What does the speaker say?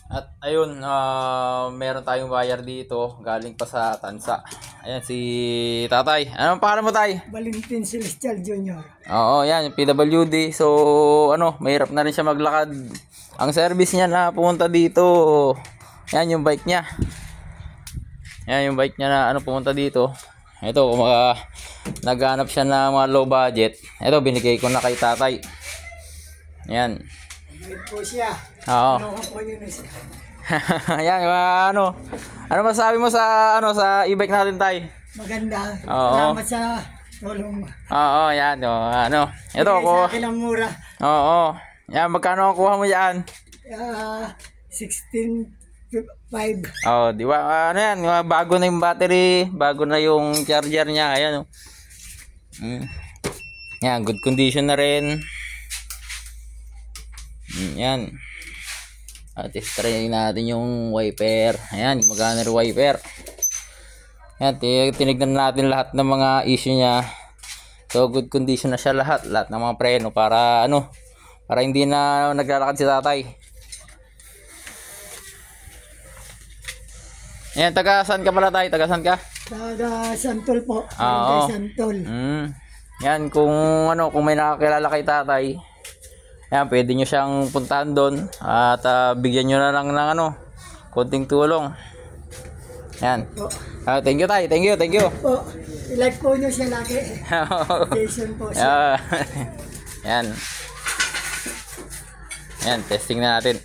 At ayun, meron tayong wire dito, galing pa sa Tansa. Ayan si Tatay. Anong pangalan mo, Tay? Valentin Celestial Jr. Oo, yan, yung PWD. So, mahirap na rin siya maglakad. Ang service niya na pumunta dito, yan yung bike niya. Yan yung bike niya na pumunta dito. Ito, naghanap siya ng mga low budget. Ito, binigay ko na kay Tatay. Yan. Bait po siya. Oo. Ano ka po yun? Ayan, ano masasabi mo sa sa e-bike natin, Tay? Maganda. Oo. Salamat sa tulong. Oo, yan, ito Bigay ko. sa akin ang mura. Oo. Yan, magkano ang kuha mo diyan? 16.5. Oh, di ba? Ano yan, bago na yung battery, bago na yung charger niya, ayan. Yan, good condition na rin. Yan. At try natin yung wiper. Ayan, magana rin wiper. Ayan, tinignan natin lahat ng mga issue niya. So, good condition na siya lahat ng mga preno para para hindi na naglalakad si Tatay. Ayan, taga saan ka pala, Tay? Taga saan ka? Taga Santol po. Oo. Santol. Yan, kung may nakakilala kay Tatay, yan, pwede nyo siyang puntahan doon at bigyan nyo na lang ng konting tulong. Yan. Thank you, Tay. Thank you. Po, i-like po nyo siya lagi. Station po siya. Yan. Yan, testing na natin.